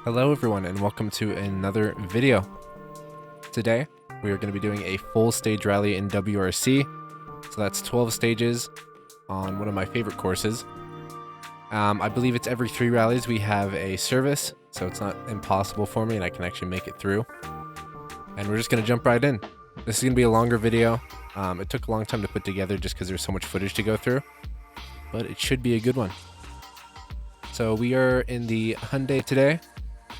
Hello everyone and welcome to another video. Today we are going to be doing a full stage rally in WRC. So that's 12 stages on one of my favorite courses. I believe it's every 3 rallies we have a service, so it's not impossible for me and I can actually make it through. And we're just going to jump right in. This is going to be a longer video. It took a long time to put together just because there's so much footage to go through, but it should be a good one. So we are in the Hyundai today.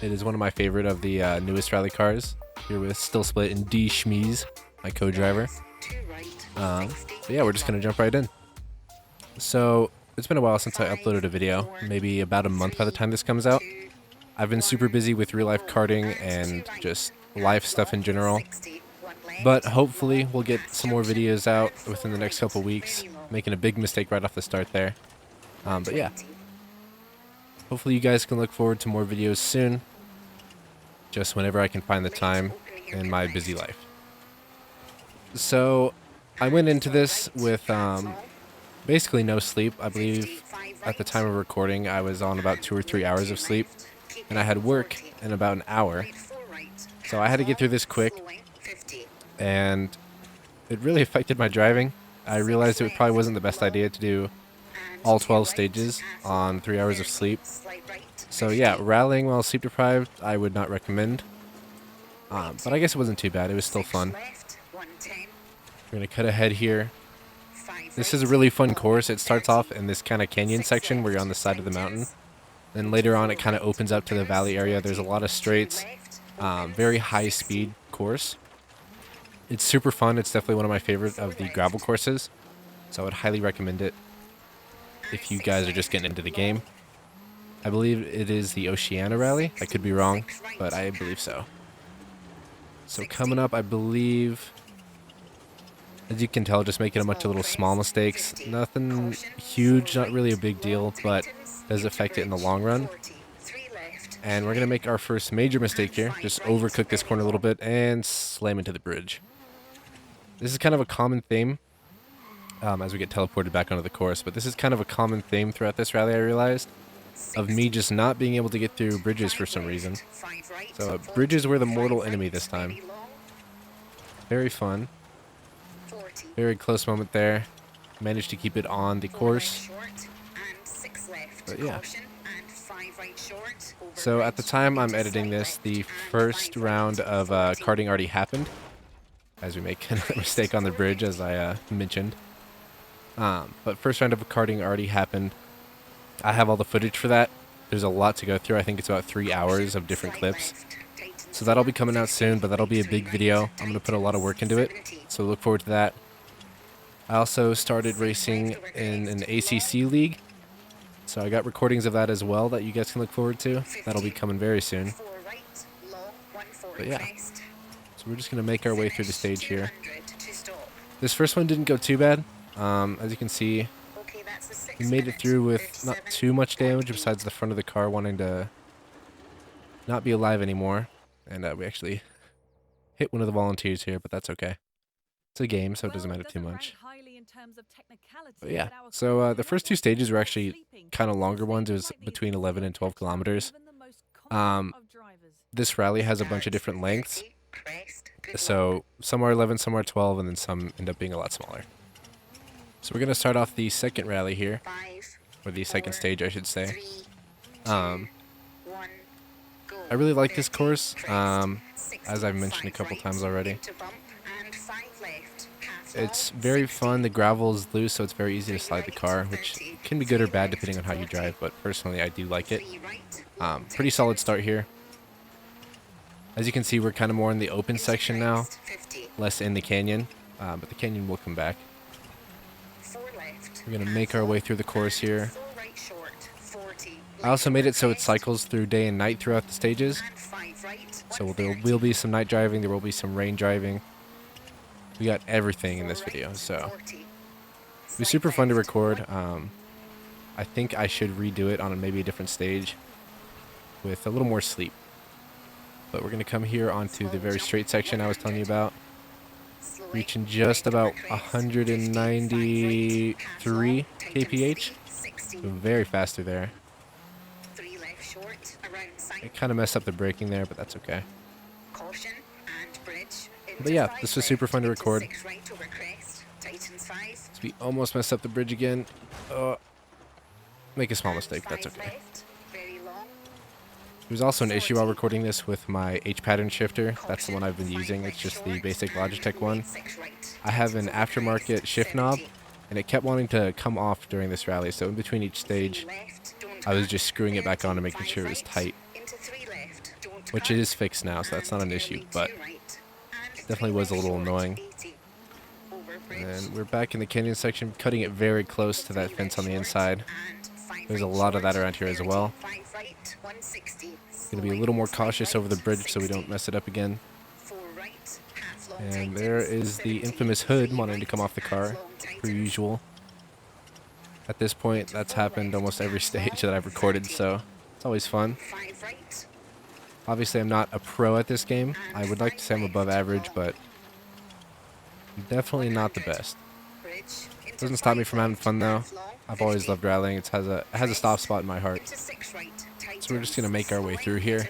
It is one of my favorite of the newest rally cars. Here with Still Split and D Schmeez, my co-driver. But yeah, we're just gonna jump right in. So it's been a while since I uploaded a video, maybe about a month by the time this comes out. I've been super busy with real life karting and just life stuff in general. But hopefully we'll get some more videos out within the next couple weeks. Making a big mistake right off the start there. But yeah. Hopefully you guys can look forward to more videos soon. Just whenever I can find the time in my busy life. So I went into this with basically no sleep. I believe at the time of recording I was on about 2 or 3 hours of sleep, and I had work in about an hour. So I had to get through this quick, and it really affected my driving. I realized it probably wasn't the best idea to do all 12 stages on 3 hours of sleep. So yeah, rallying while sleep deprived, I would not recommend. But I guess it wasn't too bad. It was still fun. We're going to cut ahead here. This is a really fun course. It starts off in this kind of canyon section where you're on the side of the mountain. Then later on it kind of opens up to the valley area. There's a lot of straights. Very high speed course. It's super fun. It's definitely one of my favorite of the gravel courses. So I would highly recommend it if you guys are just getting into the game. I believe it is the Oceania Rally. I could be wrong, but I believe so. So coming up, I believe, as you can tell, just making a bunch of little small mistakes. Nothing huge, not really a big deal, but does affect it in the long run. And we're going to make our first major mistake here. Just overcook this corner a little bit and slam into the bridge. This is kind of a common theme as we get teleported back onto the course, but this is kind of a common theme throughout this rally, I realized, of me just not being able to get through bridges for some reason. So bridges were the mortal enemy this time. Very fun. Very close moment there. Managed to keep it on the course. But yeah. So at the time I'm editing this, the first round of karting already happened. As we make a mistake on the bridge, as I mentioned. But first round of karting already happened. I have all the footage for that. There's a lot to go through. I think it's about 3 hours of different clips. So that'll be coming out soon, but that'll be a big video. I'm going to put a lot of work into it, so look forward to that. I also started racing in an ACC league, so I got recordings of that as well that you guys can look forward to. That'll be coming very soon. But yeah, so we're just going to make our way through the stage here. This first one didn't go too bad. As you can see, we made it through with not too much damage besides the front of the car wanting to not be alive anymore. And we actually hit one of the volunteers here, but that's okay. It's a game, so it doesn't matter too much. But yeah, so the first 2 stages were actually kind of longer ones. It was between 11 and 12 kilometers. This rally has a bunch of different lengths. So some are 11, some are 12, and then some end up being a lot smaller. So we're going to start off the second rally here, or the second stage, I should say. I really like this course, as I've mentioned a couple times already. It's very fun. The gravel is loose, so it's very easy to slide the car, which can be good or bad depending on how you drive, but personally I do like it. Pretty solid start here. As you can see, we're kind of more in the open section now, less in the canyon, but the canyon will come back. We're going to make our way through the course here. I also made it so it cycles through day and night throughout the stages. So there will be some night driving, there will be some rain driving. We got everything in this video, so it was super fun to record. I think I should redo it on maybe a different stage with a little more sleep. But we're going to come here onto the very straight section I was telling you about. Reaching just about 193 kph. So very fast through there. It kind of messed up the braking there, but that's okay. But yeah, this was super fun to record. So we almost messed up the bridge again. Make a small mistake, that's okay. There's also an issue while recording this with my H-pattern shifter. That's the one I've been using. It's just the basic Logitech one. I have an aftermarket shift knob, and it kept wanting to come off during this rally. So in between each stage, I was just screwing it back on and making sure it was tight. Which it is fixed now, so that's not an issue, but definitely was a little annoying. And we're back in the canyon section, cutting it very close to that fence on the inside. There's a lot of that around here as well. Gonna be a little more cautious over the bridge so we don't mess it up again. And there is the infamous hood wanting to come off the car, per usual. At this point, that's happened almost every stage that I've recorded, so it's always fun. Obviously, I'm not a pro at this game. I would like to say I'm above average, but definitely not the best. Doesn't stop me from having fun, though. I've always loved rallying. It has a soft spot in my heart. So we're just going to make our way through here.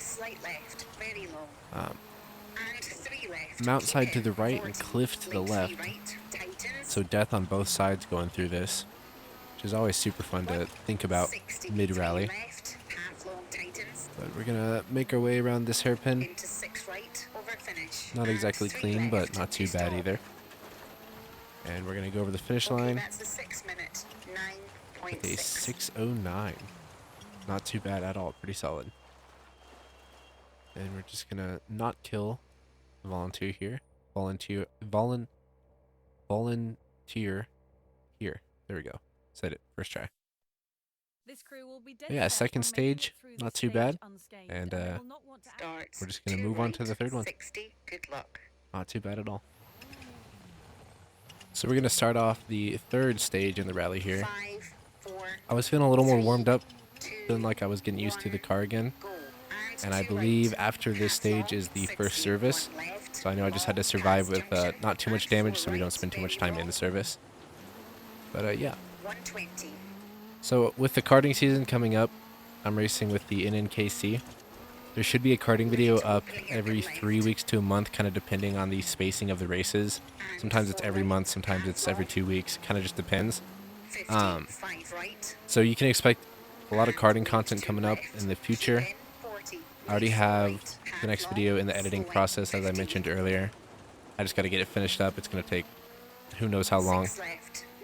Mountainside to the right and cliff to the left. So death on both sides going through this, which is always super fun to think about mid-rally. But we're going to make our way around this hairpin. Not exactly clean, but not too bad either. And we're going to go over the finish line with a 6:09. Not too bad at all. Pretty solid. And we're just going to not kill the volunteer here. Volunteer here. There we go. Said it. First try. Yeah, second stage. Not too bad. And we're just going to move on to the third one. Not too bad at all. So we're going to start off the third stage in the rally here. I was feeling a little more warmed up, feeling like I was getting used to the car again. And I believe after this stage is the first service. So I know I just had to survive with not too much damage so we don't spend too much time in the service. But yeah. So with the karting season coming up, I'm racing with the NNKC. There should be a karting video up every 3 weeks to a month, kind of depending on the spacing of the races. Sometimes it's every month, sometimes it's every 2 weeks. Kind of just depends. So you can expect a lot of karting content coming up in the future. I already have the next video in the editing process, as I mentioned earlier. I just got to get it finished up. It's going to take who knows how long.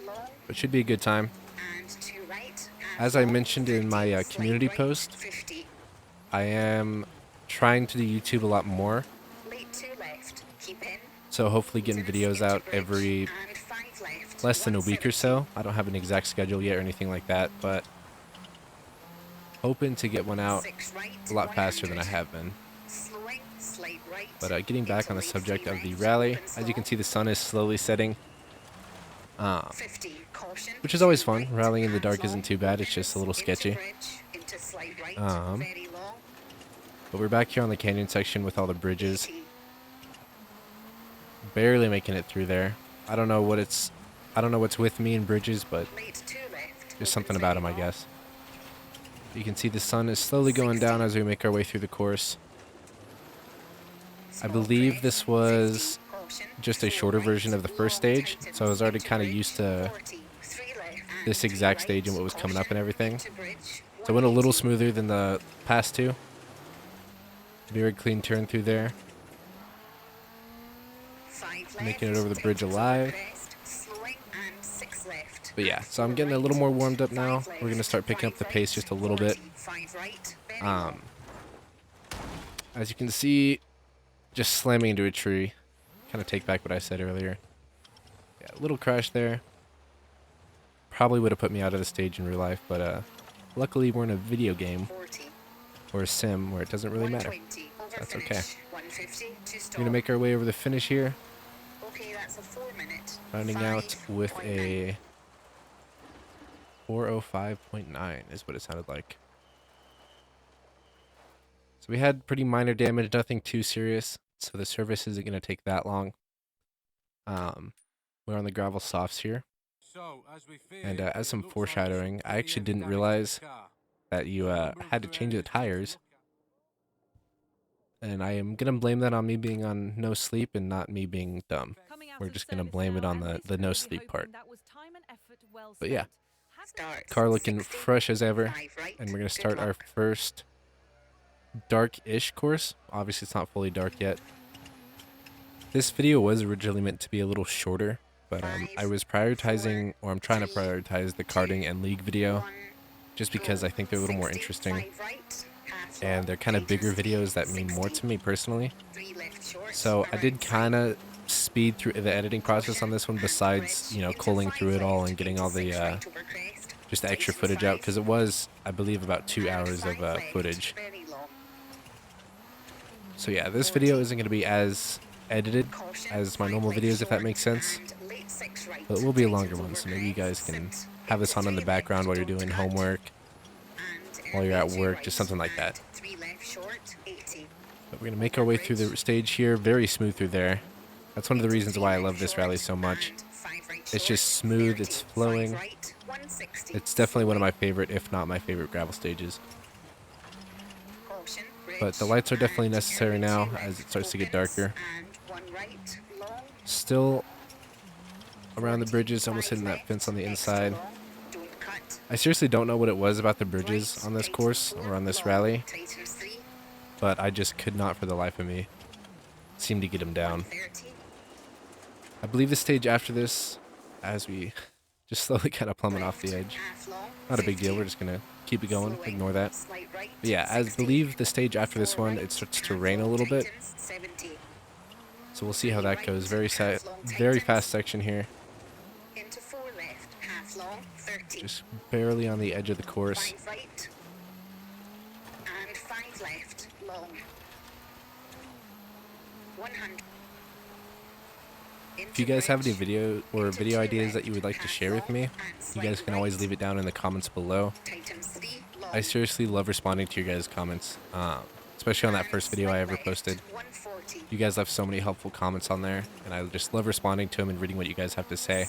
But it should be a good time. As I mentioned in my community post, I am trying to do YouTube a lot more. So hopefully getting videos out every less than a week or so. I don't have an exact schedule yet or anything like that, but hoping to get one out a lot faster than I have been. But getting back on the subject of the rally, as you can see, the sun is slowly setting, which is always fun. Rallying in the dark isn't too bad, it's just a little sketchy. But we're back here on the canyon section with all the bridges. Barely making it through there. I don't know what's with me and bridges, but there's something about them, I guess. You can see the sun is slowly going down as we make our way through the course. I believe this was just a shorter version of the first stage, so I was already kind of used to this exact stage and what was coming up and everything. So it went a little smoother than the past two. Very clean turn through there. Making it over the bridge alive. But yeah, so I'm getting a little more warmed up now. We're going to start picking up the pace just a little bit. As you can see, just slamming into a tree. Kind of take back what I said earlier. Yeah, a little crash there. Probably would have put me out of the stage in real life, but luckily we're in a video game or a sim where it doesn't really matter. So that's okay. We're going to make our way over the finish here. Rounding out with a 405.9 is what it sounded like. So we had pretty minor damage, nothing too serious. So the service isn't going to take that long. We're on the gravel softs here. And as some foreshadowing, I actually didn't realize that you had to change the tires. And I am going to blame that on me being on no sleep and not me being dumb. We're just going to blame it on the no sleep part. But yeah, car looking fresh as ever. And we're going to start our first dark-ish course. Obviously, it's not fully dark yet. This video was originally meant to be a little shorter, but I was prioritizing, or I'm trying to prioritize the karting and league video, just because I think they're a little more interesting. And they're kind of bigger videos that mean more to me personally. So I did kind of speed through the editing process on this one, besides, you know, culling through it all and getting all the just the extra footage out, because it was, I believe, about 2 hours of footage. So yeah, this video isn't going to be as edited as my normal videos, if that makes sense, but it will be a longer one, so maybe you guys can have this on in the background while you're doing homework, while you're at work, just something like that. But we're going to make our way through the stage here, very smooth through there. That's one of the reasons why I love this rally so much. It's just smooth, it's flowing. It's definitely one of my favorite, if not my favorite, gravel stages. But the lights are definitely necessary now as it starts to get darker. Still around the bridges, almost hitting that fence on the inside. I seriously don't know what it was about the bridges on this course or on this rally, but I just could not for the life of me seem to get them down. I believe the stage after this, as we just slowly kind of plummet off the edge. Not a big deal, we're just going to keep it going, ignore that. But yeah, I believe the stage after this one, it starts to rain a little bit. So we'll see how that goes. Very fast section here. Just barely on the edge of the course. If you guys have any video ideas that you would like to share with me, you guys can always leave it down in the comments below. I seriously love responding to your guys' comments, especially on that first video I ever posted. You guys left so many helpful comments on there, and I just love responding to them and reading what you guys have to say.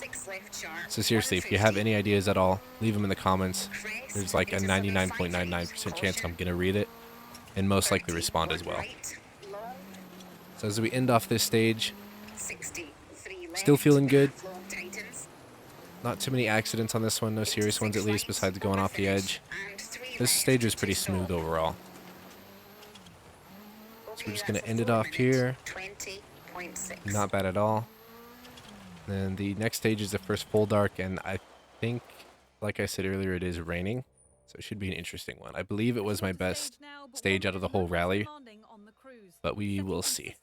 So seriously, if you have any ideas at all, leave them in the comments. There's like a 99.99% chance I'm going to read it, and most likely respond as well. So as we end off this stage, still feeling good. Not too many accidents on this one, no serious ones at least, besides going off the edge. This stage was pretty smooth overall. So we're just going to end it off here. Not bad at all. Then the next stage is the first full dark, and I think, like I said earlier, it is raining. So it should be an interesting one. I believe it was my best stage out of the whole rally, but we will see.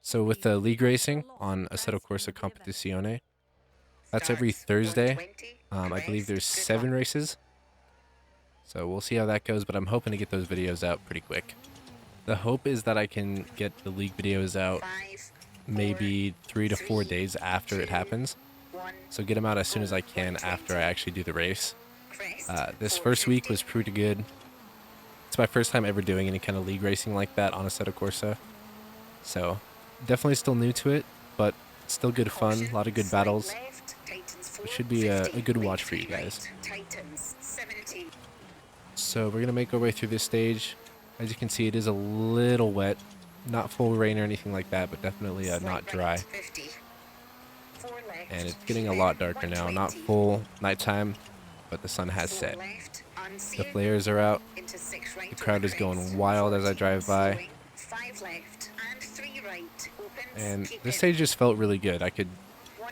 So with the league racing on Assetto Corsa Competizione, that's every Thursday. I believe there's 7 races. So we'll see how that goes, but I'm hoping to get those videos out pretty quick. The hope is that I can get the league videos out maybe 3 to 4 days after it happens. So get them out as soon as I can after I actually do the race. This first week was pretty good. It's my first time ever doing any kind of league racing like that on Assetto Corsa. So definitely still new to it, but still good fun. A lot of good battles. It should be a good watch for you guys. So we're going to make our way through this stage. As you can see, it is a little wet. Not full rain or anything like that, but definitely not dry. And it's getting a lot darker now. Not full nighttime, but the sun has set. The flares are out. The crowd is going wild as I drive by. And this stage just felt really good. I could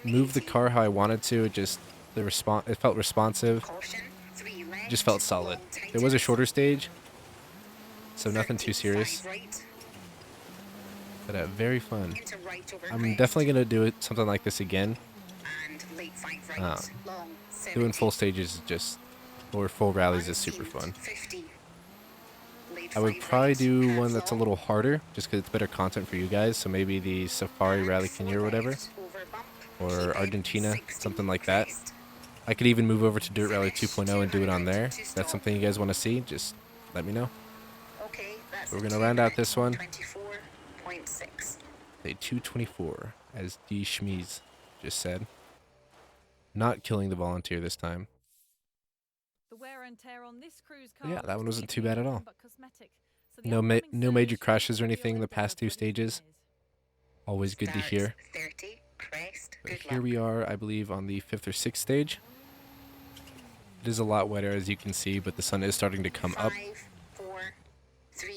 move the car how I wanted to. It felt responsive. It just felt solid. It was a shorter stage, so nothing too serious. But very fun. I'm definitely going to do something like this again. Doing full stages or full rallies is super fun. I would probably do one that's a little harder, just because it's better content for you guys. So maybe the Safari Rally Kenya or whatever. Or Argentina, something like that. I could even move over to Dirt Rally 2.0 and do it on there. If that's something you guys want to see, just let me know. So we're going to round out this one. Day 224, as D. Schmeez just said. Not killing the volunteer this time. Yeah, that one wasn't too bad at all. No major crashes or anything in the past two stages. Always good to hear. But here we are, I believe, on the 5th or 6th stage. It is a lot wetter, as you can see, but the sun is starting to come up.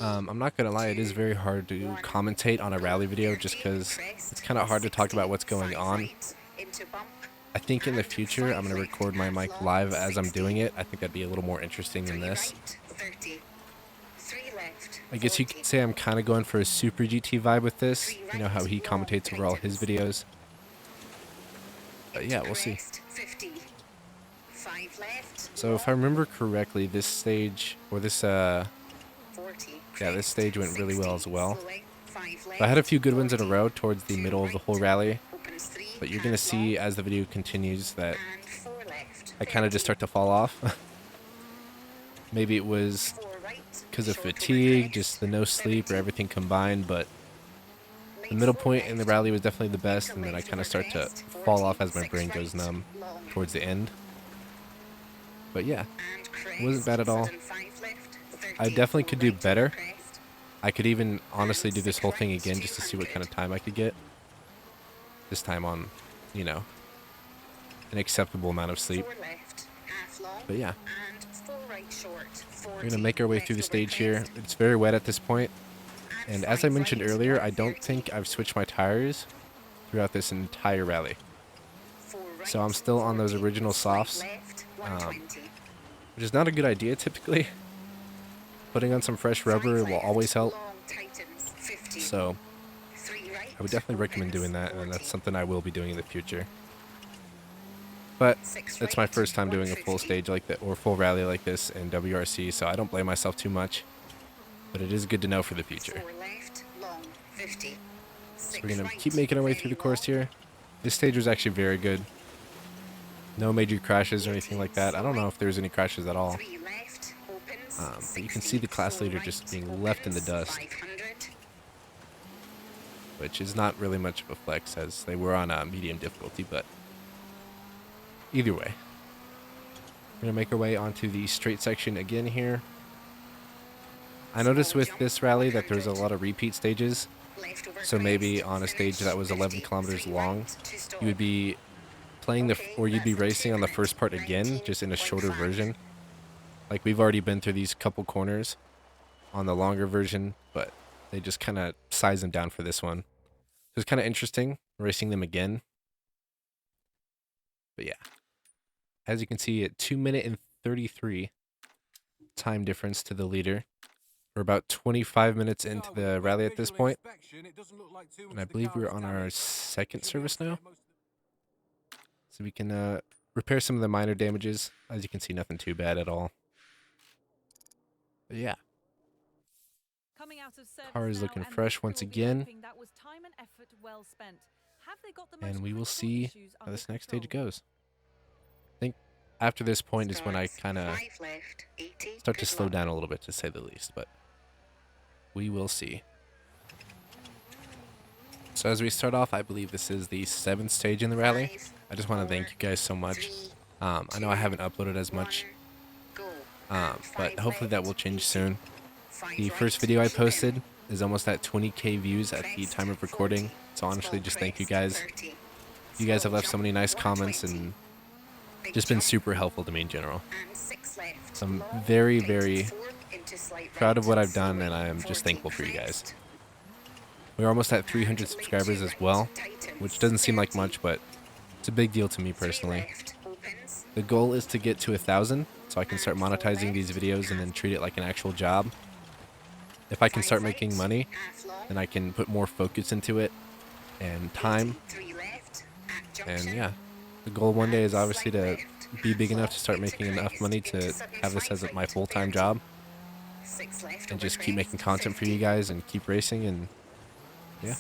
I'm not gonna lie, it is very hard to commentate on a rally video just because it's kind of hard to talk about what's going on. I think in the future I'm gonna record my mic live as I'm doing it. I think that'd be a little more interesting than this. I guess you could say I'm kind of going for a Super GT vibe with this. You know how he commentates over all his videos. But yeah, we'll see. So if I remember correctly, this stage, or this, this stage went really well as well. So I had a few good ones in a row towards the middle of the whole rally. But you're going to see as the video continues that I kind of just start to fall off. Maybe it was because of fatigue, just the no sleep or everything combined, but the middle point in the rally was definitely the best, and then I kind of start to fall off as my brain goes numb towards the end. But yeah, it wasn't bad at all. I definitely could do better. I could even honestly do this whole thing again just to see what kind of time I could get. This time on, you know, an acceptable amount of sleep. But yeah, we're going to make our way through the stage here. It's very wet at this point. And as I mentioned earlier, I don't think I've switched my tires throughout this entire rally. So I'm still on those original softs, which is not a good idea typically. Putting on some fresh rubber will always help. So I would definitely recommend doing that, and that's something I will be doing in the future. But it's my first time doing a full stage like that, or full rally like this in WRC, so I don't blame myself too much. But it is good to know for the future. So we're going to keep making our way through the course here. This stage was actually very good. No major crashes or anything like that. I don't know if there's any crashes at all. But you can see the class leader just being left in the dust, which is not really much of a flex as they were on medium difficulty, but either way. We're going to make our way onto the straight section again here. I noticed with this rally that there's a lot of repeat stages, so maybe on a stage that was 11 kilometers long, you would be playing you'd be racing on the first part again, just in a shorter version. Like, we've already been through these couple corners on the longer version, but they just kind of size them down for this one. So it's kind of interesting racing them again. But yeah, as you can see, at 2 minute and 33 time difference to the leader. We're about 25 minutes into the rally at this point, and I believe we're on our second service now. So we can repair some of the minor damages. As you can see, nothing too bad at all. But yeah, car is looking fresh once again, and we will see how this next stage goes. I think after this point is when I kind of start to slow down a little bit, to say the least, but we will see. So as we start off, I believe this is the 7th stage in the rally. I just want to thank you guys so much. I know I haven't uploaded as much, but hopefully that will change soon. The first video I posted is almost at 20k views at the time of recording, so honestly, just thank you guys. You guys have left so many nice comments and just been super helpful to me in general. So I'm very, very proud of what I've done, and I am just thankful for you guys. We're almost at 300 subscribers as well, which doesn't seem like much, but it's a big deal to me personally. The goal is to get to 1,000, so I can start monetizing these videos and then treat it like an actual job. If I can start making money, then I can put more focus into it and time. And yeah, the goal one day is obviously to be big enough to start making enough money to have this as my full-time job. And just keep making content for you guys and keep racing, and yeah.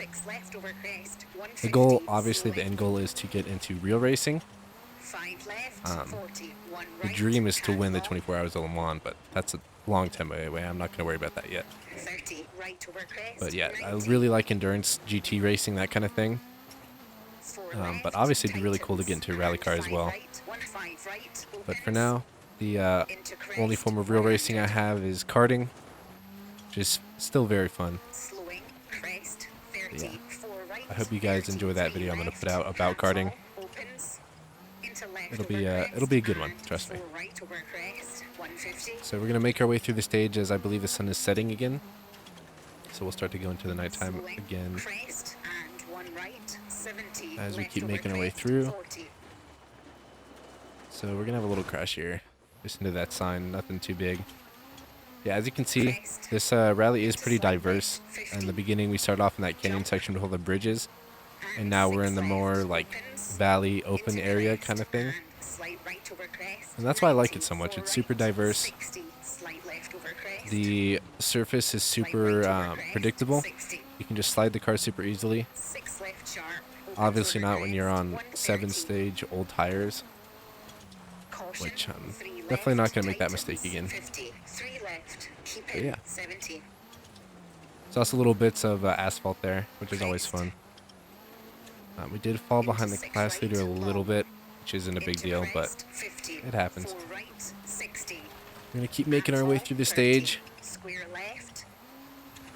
The goal, obviously the end goal, is to get into real racing. The dream is to win the 24 Hours of Le Mans, but that's a long time away. I'm not going to worry about that yet. But yeah, I really like endurance, GT racing, that kind of thing. But obviously it'd be really cool to get into a rally car as well. But for now, The only form of real racing I have is karting, which is still very fun. But yeah, I hope you guys enjoy that video I'm going to put out about karting. It'll be a good one, trust me. So we're going to make our way through the stage as I believe the sun is setting again. So we'll start to go into the nighttime again as we keep making our way through. So we're going to have a little crash here. Just into that sign, nothing too big. Yeah, as you can see, this rally is pretty diverse. In the beginning, we started off in that canyon section with all the bridges. And now we're in the more, like, valley, open area kind of thing. And that's why I like it so much. It's super diverse. The surface is super predictable. You can just slide the car super easily. Obviously not when you're on 7-stage old tires. Which I'm definitely not going to make that mistake again. But yeah. There's also little bits of asphalt there, which is always fun. We did fall behind the class leader a little bit, which isn't a big deal, but it happens. We're going to keep making our way through the stage.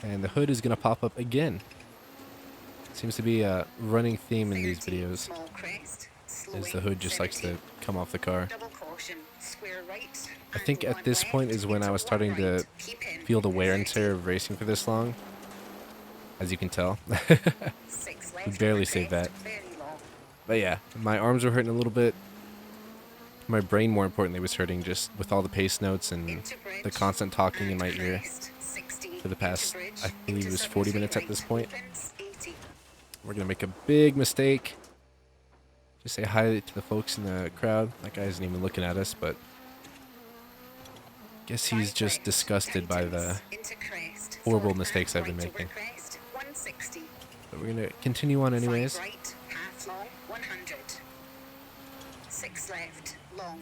And the hood is going to pop up again. Seems to be a running theme in these videos, is the hood just likes to come off the car. I think at this point is when I was starting to feel the wear and tear of racing for this long. As you can tell. We barely saved that. But yeah, my arms were hurting a little bit. My brain, more importantly, was hurting just with all the pace notes and the constant talking in my ear for the past, I believe it was 40 minutes at this point. We're going to make a big mistake. Just say hi to the folks in the crowd. That guy isn't even looking at us, but guess he's just disgusted by the horrible mistakes I've been making. But we're going to continue on anyways.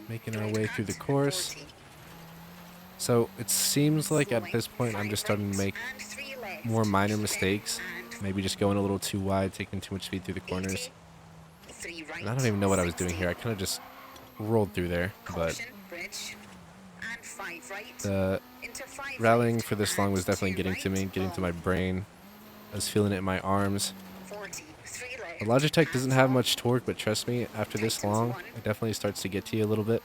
Making our way through the course. So it seems like at this point I'm just starting to make more minor mistakes. Maybe just going a little too wide, taking too much speed through the corners. And I don't even know what I was doing here. I kind of just rolled through there, but the rallying for this long was definitely getting to me, getting to my brain. I was feeling it in my arms. The Logitech doesn't have much torque, but trust me, after this long, it definitely starts to get to you a little bit.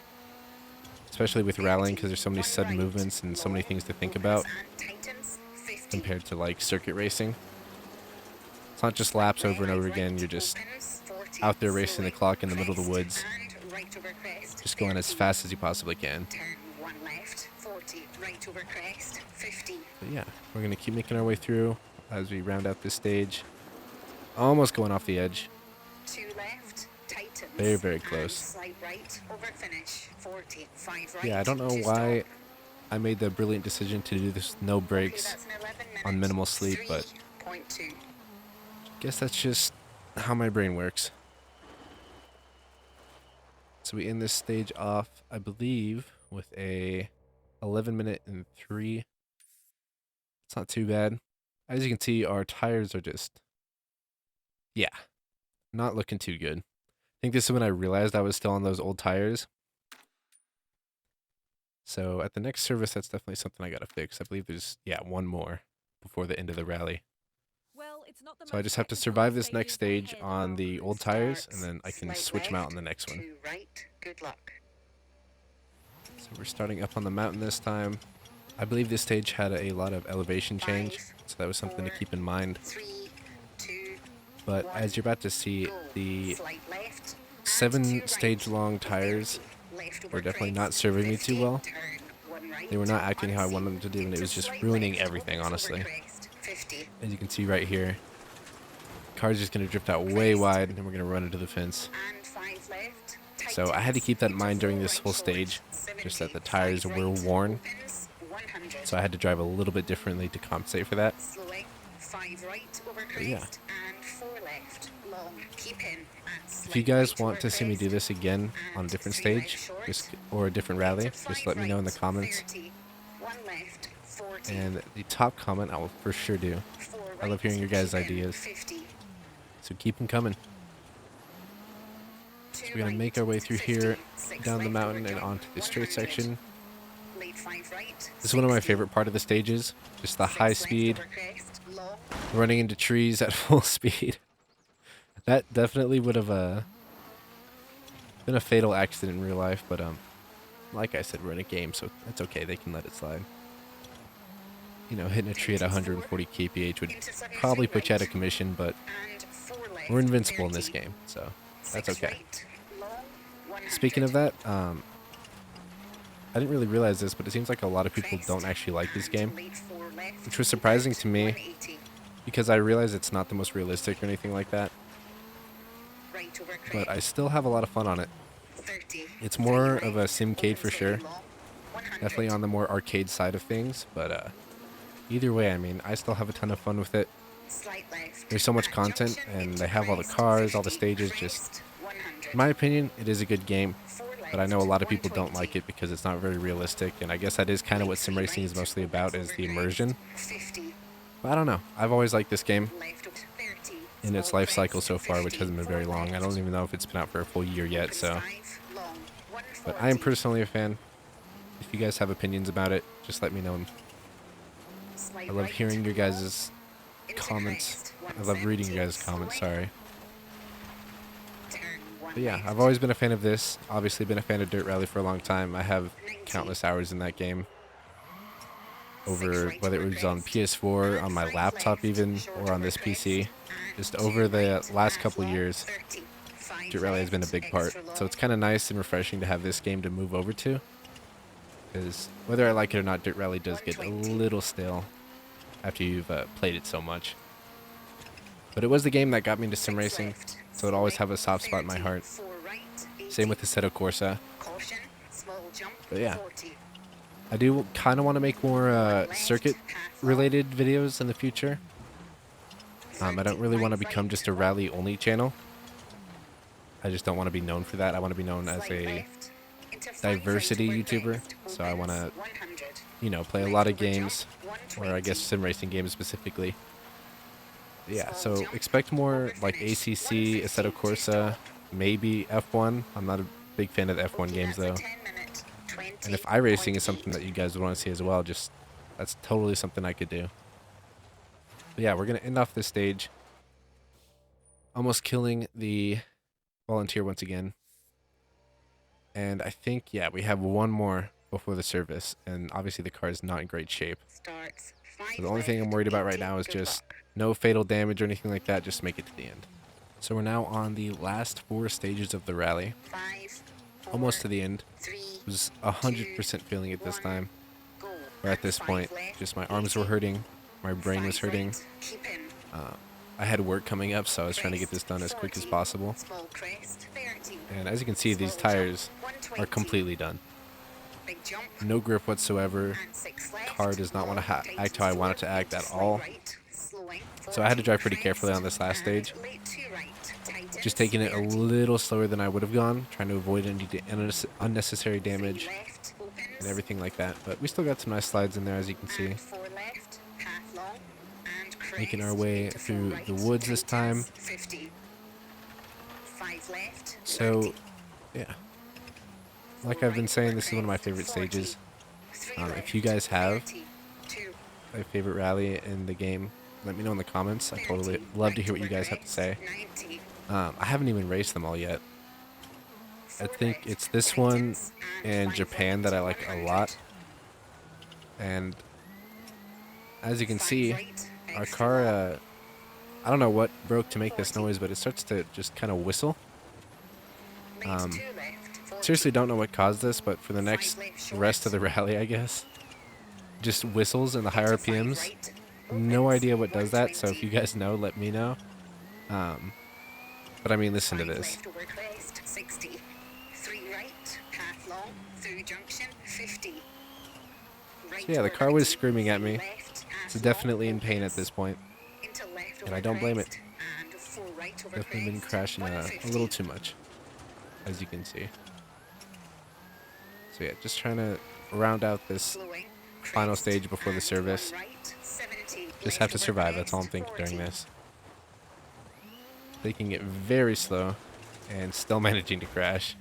Especially with rallying, because there's so many sudden movements and so many things to think about compared to like circuit racing. It's not just laps over and over again, you're just out there racing the clock in the middle of the woods. Just going as fast as you possibly can. But yeah, we're going to keep making our way through as we round out this stage. Almost going off the edge. Very, very close. Yeah, I don't know why I made the brilliant decision to do this no brakes on minimal sleep, but I guess that's just how my brain works. So we end this stage off, I believe, with a 11 minute and 3. It's not too bad. As you can see, our tires are just, yeah, not looking too good. I think this is when I realized I was still on those old tires. So at the next service, that's definitely something I gotta fix. I believe there's, yeah, one more before the end of the rally. So I just have to survive this next stage on the old tires, and then I can switch them out on the next one. So we're starting up on the mountain this time. I believe this stage had a lot of elevation change, so that was something to keep in mind. But as you're about to see, the 7-stage long tires were definitely not serving me too well. They were not acting how I wanted them to do, and it was just ruining everything, honestly. As you can see right here, the car's just going to drift out way wide, and we're going to run into the fence. So I had to keep that in mind during this whole stage, just that the tires were worn. So I had to drive a little bit differently to compensate for that. But yeah. If you guys want to see me do this again on a different stage, or a different rally, just let me know in the comments. And the top comment I will for sure do. I love hearing your guys' ideas. So keep them coming. So we're going to make our way through here, down the mountain, and onto the straight section. This is one of my favorite part of the stages. Just the high speed, running into trees at full speed. That definitely would have been a fatal accident in real life, but like I said, we're in a game, so that's okay. They can let it slide. You know, hitting a tree at 140 kph would probably put you out of commission, but we're invincible in this game, so that's okay. Speaking of that, I didn't really realize this, but it seems like a lot of people don't actually like this game, which was surprising to me because I realize it's not the most realistic or anything like that, but I still have a lot of fun on it. It's more of a simcade for sure, definitely on the more arcade side of things, but either way, I mean, I still have a ton of fun with it. There's so much content, and they have all the cars, all the stages. Just, in my opinion, it is a good game, but I know a lot of people don't like it because it's not very realistic, and I guess that is kind of what sim racing is mostly about, is the immersion. But I don't know. I've always liked this game in its life cycle so far, which hasn't been very long. I don't even know if it's been out for a full year yet, so. But I am personally a fan. If you guys have opinions about it, just let me know. I love hearing your guys' comments. I love reading your guys' comments, sorry. But yeah, I've always been a fan of this. Obviously been a fan of Dirt Rally for a long time. I have countless hours in that game. Over, whether it was on PS4, on my laptop even, or on this PC. Just over the last couple years, Dirt Rally has been a big part. So it's kind of nice and refreshing to have this game to move over to. Because whether I like it or not, Dirt Rally does get a little stale after you've played it so much. But it was the game that got me into sim racing, so it'll always have a soft spot in my heart. Same with Assetto Corsa. But yeah, I do kind of want to make more circuit-related videos in the future. I don't really want to become just a rally-only channel. I just don't want to be known for that. I want to be known as a diversity YouTuber, so I want to, you know, play a lot of games, or I guess sim racing games specifically. Yeah, so expect more like ACC, Assetto Corsa, maybe F1. I'm not a big fan of the F1 games though. And if iRacing is something that you guys would want to see as well, just that's totally something I could do. But yeah, we're gonna end off this stage, almost killing the volunteer once again. And I think, yeah, we have one more before the service, and obviously the car is not in great shape. So the only thing I'm worried about right now is just no fatal damage or anything like that, just make it to the end. So we're now on the last 4 stages of the rally. Almost to the end. I was 100% feeling it this time. Or at this point, just my arms were hurting, my brain was hurting. I had work coming up, so I was trying to get this done as quick as possible. And as you can see, these tires are completely done. No grip whatsoever. Car does not want to act how I want it to act at all. So I had to drive pretty carefully on this last stage. Just taking it a little slower than I would have gone, trying to avoid any unnecessary damage and everything like that. But we still got some nice slides in there, as you can see. Making our way through the woods this time. So, yeah. Like I've been saying, this is one of my favorite stages. If you guys have a favorite rally in the game, let me know in the comments. I totally love to hear what you guys have to say. I haven't even raced them all yet. I think it's this one and Japan that I like a lot. And as you can see, our car, I don't know what broke to make this noise, but it starts to just kind of whistle. Seriously don't know what caused this, but for the next rest of the rally, I guess, just whistles in the high RPMs. No idea what does that, so if you guys know, let me know. But I mean, listen to this. So yeah, the car was screaming at me. It's definitely in pain at this point, and I don't blame it. Definitely been crashing a little too much, as you can see. So yeah, just trying to round out this final stage before the service. Just have to survive, that's all I'm thinking during this. Taking it very slow. and still managing to crash.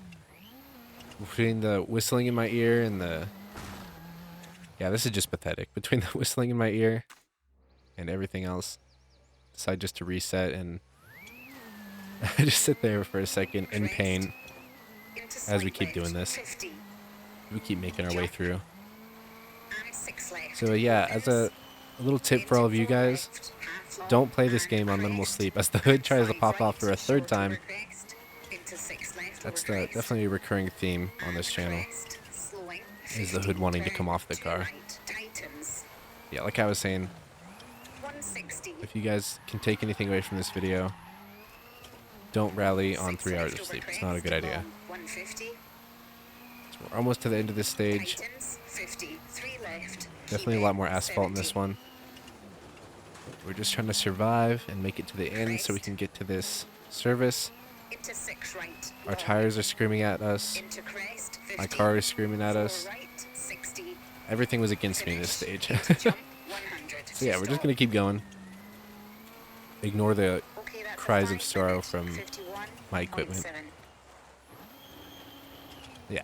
Between the whistling in my ear and the... Yeah, this is just pathetic. Between the whistling in my ear and everything else, decide just to reset and I just sit there for a second in pain as we keep doing this. We keep making our way through. So yeah, as a little tip for all of you guys, don't play this game on minimal sleep. As the hood tries to pop off for a third time, that's definitely a recurring theme on this channel, is the hood wanting to come off the car. Yeah, like I was saying, if you guys can take anything away from this video, don't rally on 3 hours of sleep. It's not a good idea. So we're almost to the end of this stage. Definitely a lot more asphalt in this one. We're just trying to survive and make it to the end so we can get to this service. Our tires are screaming at us. My car is screaming at us. Everything was against me in this stage. So yeah, we're just going to keep going. Ignore the cries of sorrow from my equipment. Yeah.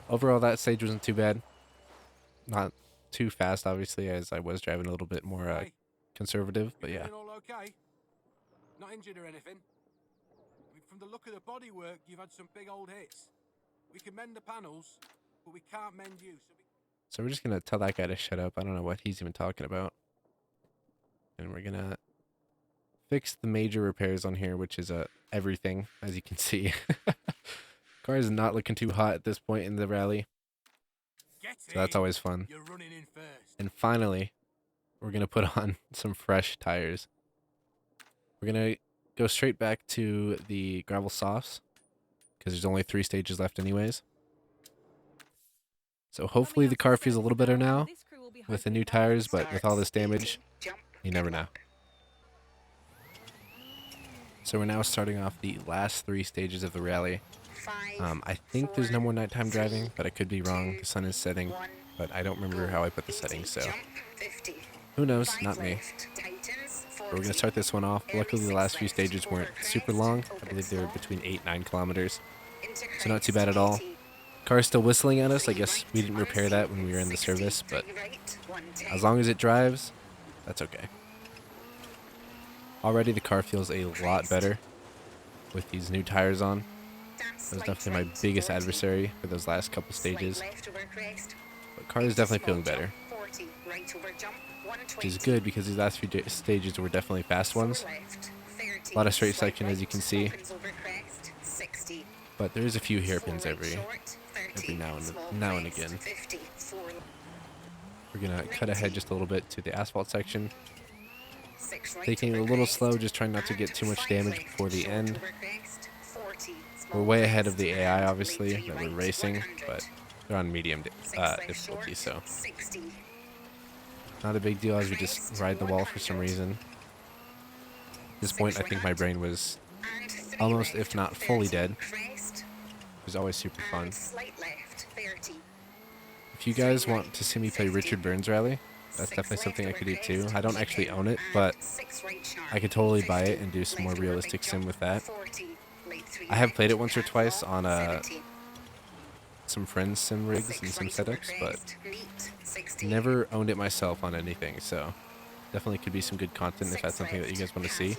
Overall, that stage wasn't too bad. Not too fast, obviously, as I was driving a little bit more conservative, but yeah. Okay? Not injured or anything? I mean, from the look of the bodywork, you've had some big old hits. We can mend the panels, but we can't mend you. So we're just going to tell that guy to shut up. I don't know what he's even talking about. And we're going to fix the major repairs on here, which is everything, as you can see. Car is not looking too hot at this point in the rally. So that's always fun. You're running in first. And finally, we're going to put on some fresh tires. We're going to go straight back to the gravel softs, because there's only 3 stages left anyways. So hopefully the car feels a little better now with the new tires, but with all this damage, you never know. So we're now starting off the last 3 stages of the rally. I think there's no more nighttime driving, but I could be wrong. The sun is setting, but I don't remember how I put the settings, so who knows? Not me. But we're going to start this one off. Luckily, the last few stages weren't super long. I believe they were between 8 and 9 kilometers, so not too bad at all. Car's still whistling at us. I guess we didn't repair that when we were in the service, but as long as it drives, that's okay. Already the car feels a lot better with these new tires on. That was definitely my biggest adversary for those last couple stages. But car is definitely feeling better, which is good because these last few stages were definitely fast ones. A lot of straight section, as you can see. But there is a few hairpins every now and again. We're going to cut ahead just a little bit to the asphalt section. Taking it a little slow, just trying not to get too much damage before the end. We're way ahead of the AI, obviously, that we're racing, but they're on medium difficulty, so not a big deal as we just ride the wall for some reason. At this point, I think my brain was almost, if not fully dead. It was always super fun. If you guys want to see me play Richard Burns Rally, that's definitely something I could do too. I don't actually own it, but I could totally buy it and do some more realistic sim with that. I have played it once or twice on some friends' sim rigs and some setups, but never owned it myself on anything, so definitely could be some good content if that's something that you guys want to see.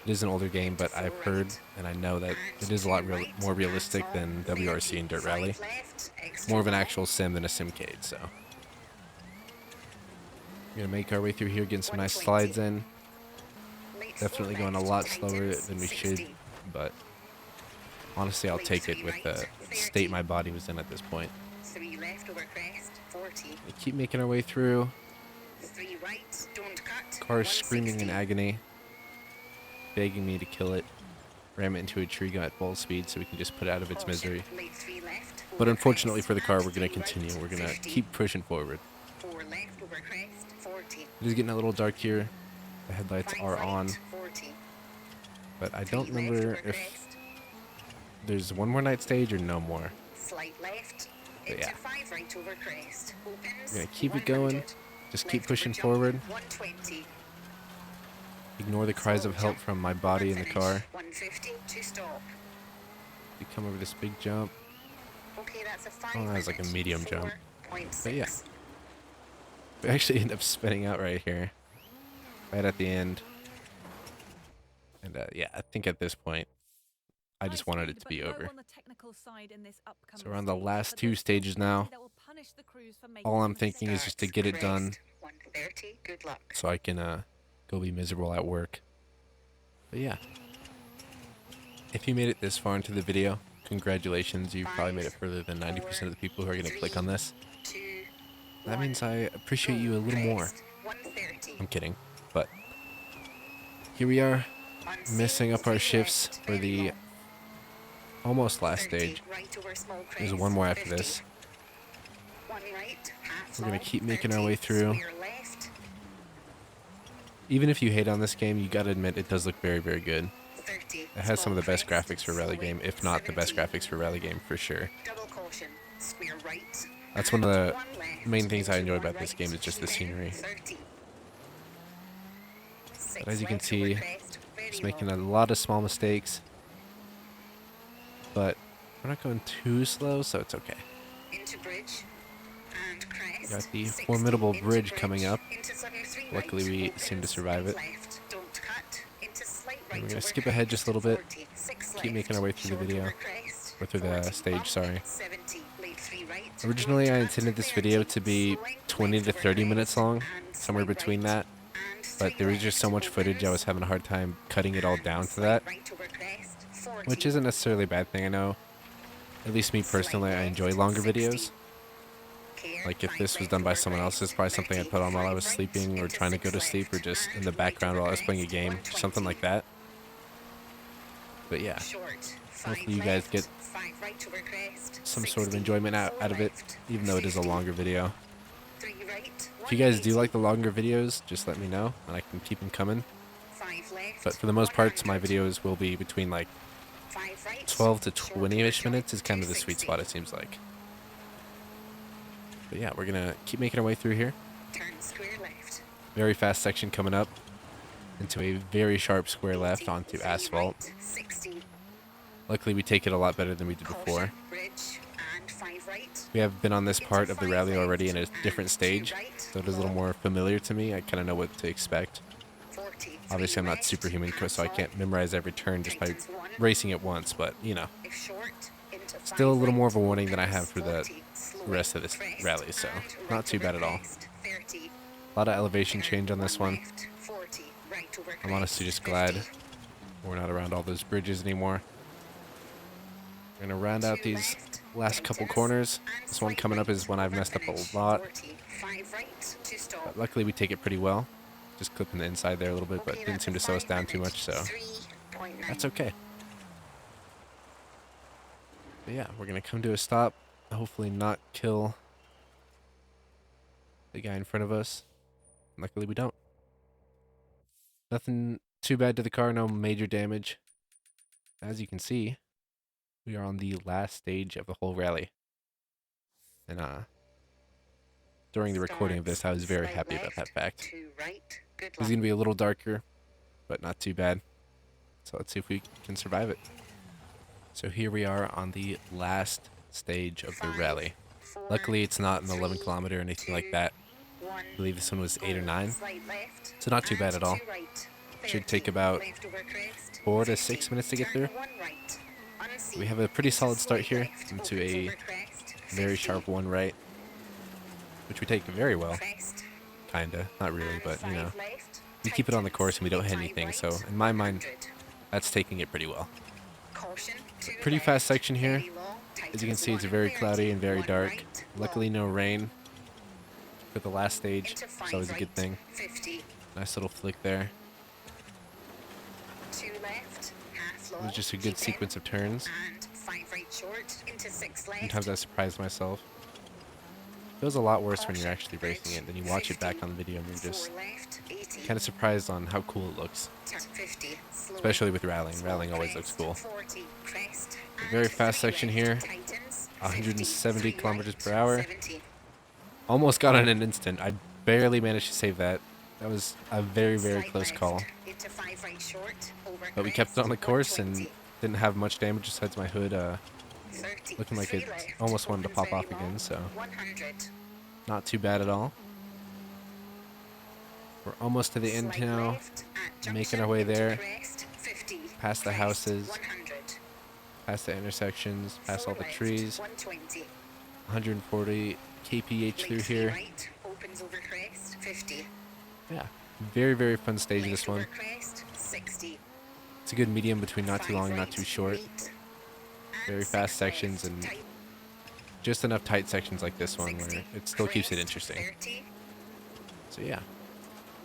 It is an older game, but I've heard and I know that it is a lot more realistic than WRC and Dirt Rally. More of an actual sim than a simcade, so. We're going to make our way through here, getting some nice slides in. Definitely going a lot slower than we should, but honestly, I'll take it with the state my body was in at this point. We keep making our way through. Car's screaming in agony, begging me to kill it, ram it into a tree at full speed so we can just put it out of its misery. But unfortunately for the car, we're going to continue. We're going to keep pushing forward. It is getting a little dark here. The headlights are on, but I don't remember if there's one more night stage or no more. But yeah, we're gonna keep it going, just keep pushing forward. Ignore the cries of help Jump. from my body in the car. 150 to stop. We come over this big jump. Okay, that's a 5 Oh, that was like a minute, medium jump. 4.6. But yeah, we actually end up spinning out right here, right at the end. And yeah, I think at this point, I just wanted it to be over. So we're on the last 2 stages now. All I'm thinking is just to get it done 130, good luck. so I can go be miserable at work. But yeah, if you made it this far into the video, congratulations. You probably made it further than 90% of the people who are going to click on this. 2, That means I appreciate you a little more. 130. I'm kidding. But here we are, messing up our shifts for the almost last stage. There's one more after this. We're going to keep making our way through. Even if you hate on this game, you gotta admit it does look very, very good. It has some of the best graphics for a rally game, if not the best graphics for a rally game for sure. That's one of the main things I enjoy about this game is just the scenery. But as you can see, just making a lot of small mistakes. But we're not going too slow, so it's okay. Got the formidable bridge coming up. Luckily, we seem to survive it. And we're going to skip ahead just a little bit. Keep making our way through the video. Or through the stage, sorry. Originally, I intended this video to be 20 to 30 minutes long. Somewhere between that. But there was just so much footage, I was having a hard time cutting it all down to that. Which isn't necessarily a bad thing, I know. At least me personally, I enjoy longer videos. Like if this was done by someone else, it's probably something I'd put on while I was sleeping or trying to go to sleep or just in the background while I was playing a game, something like that. But yeah, hopefully you guys get some sort of enjoyment out of it, even though it is a longer video. If you guys do like the longer videos, just let me know and I can keep them coming. But for the most part, my videos will be between like 12 to 20-ish minutes is kind of the sweet spot, it seems like. But yeah, we're gonna keep making our way through here. Very fast section coming up into a very sharp square left onto asphalt. Luckily, we take it a lot better than we did before. We have been on this part of the rally already in a different stage, so it is a little more familiar to me. I kind of know what to expect. Obviously, I'm not superhuman, so I can't memorize every turn just by racing it once, but, you know. Still a little more of a warning than I have for the rest of this rally, so not too bad at all. A lot of elevation change on this one. I'm honestly just glad we're not around all those bridges anymore. We're going to round out these last couple corners. This one coming up is one I've messed up a lot. But luckily we take it pretty well. Just clipping the inside there a little bit, but didn't seem to slow us down too much, so that's okay. But yeah, we're going to come to a stop. Hopefully not kill the guy in front of us. Luckily we don't. Nothing too bad to the car, no major damage. As you can see, we are on the last stage of the whole rally. And during the recording of this, I was very happy about that fact. It was going to be a little darker, but not too bad. So let's see if we can survive it. So here we are on the last stage of the rally. Luckily, it's not an 11 kilometer or anything like that. I believe this one was 8 or 9. So not too bad at all. Should take about 4 to 6 minutes to get through. We have a pretty solid start here into a very sharp one right, which we take very well. Kinda, not really, but you know, we keep it on the course and we don't hit anything, so in my mind, that's taking it pretty well. Pretty fast section here. As you can see, it's very cloudy and very dark. Luckily, no rain for the last stage, so that was a good thing. Nice little flick there. It was just a good sequence of turns. Sometimes I surprise myself. It feels a lot worse when you're actually racing it, then you watch it back on the video and you're just kind of surprised on how cool it looks. Especially with rallying. Rallying always looks cool. A very fast section here. 170 kilometers per hour. Almost got on an instant. I barely managed to save that. That was a very, very Slight close left, call. into 5 right short, over But we crest, kept it on the course and 120. didn't have much damage besides my hood 30, looking like 3 it left, almost wanted to opens pop very off again, long, so 100. not too bad at all. We're almost to the end Slight now, left, at making junction, our way into there, crest, 50, past the crest, houses, 100. past the intersections, past 4 all the left, trees, 120. 140 kph through Late 3 here. right, opens over crest, 50. Yeah, very, very fun stage Left this over one. crest, 60. It's a good medium between not too 5 long and not right, too short. meet. Very And fast 6 sections left, and tight, just enough tight sections like this one 60. where it still keeps it Crest, interesting. 30. So yeah,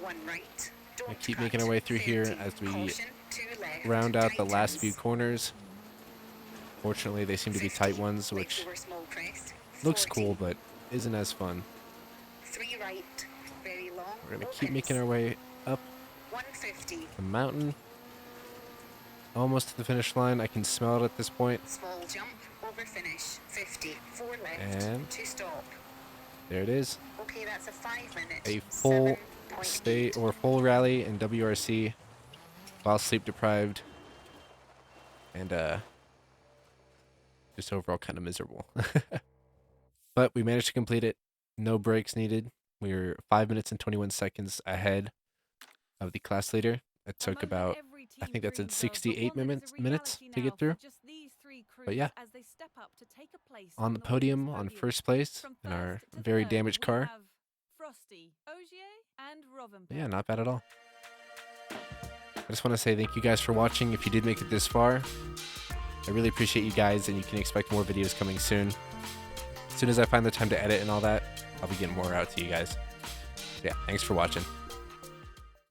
1 right. I Don't keep cut. making our way through 30. here as we Caution, 2 left. round out the last few tightens. corners. Fortunately, they seem to be 50. tight ones, Left which over small crest. looks 40. cool, but isn't as fun. 3 right. Very long. We're gonna keep Opens. making our way up 150. the mountain. Almost to the finish line. I can smell it at this point. Small jump. Over finish. 50. 4 left. And 2 stop. there it is. Okay, that's a 5 minute. A full 7.8. stay or full rally in WRC while sleep deprived and just overall kind of miserable. But we managed to complete it. No breaks needed. We were 5 minutes and 21 seconds ahead of the class leader. It took about, I think that's at 68 minutes to get through. But yeah, on the podium on first place in our very damaged car. But yeah, not bad at all. I just want to say thank you guys for watching. If you did make it this far, I really appreciate you guys, and you can expect more videos coming soon. As soon as I find the time to edit and all that, I'll be getting more out to you guys. Yeah, thanks for watching.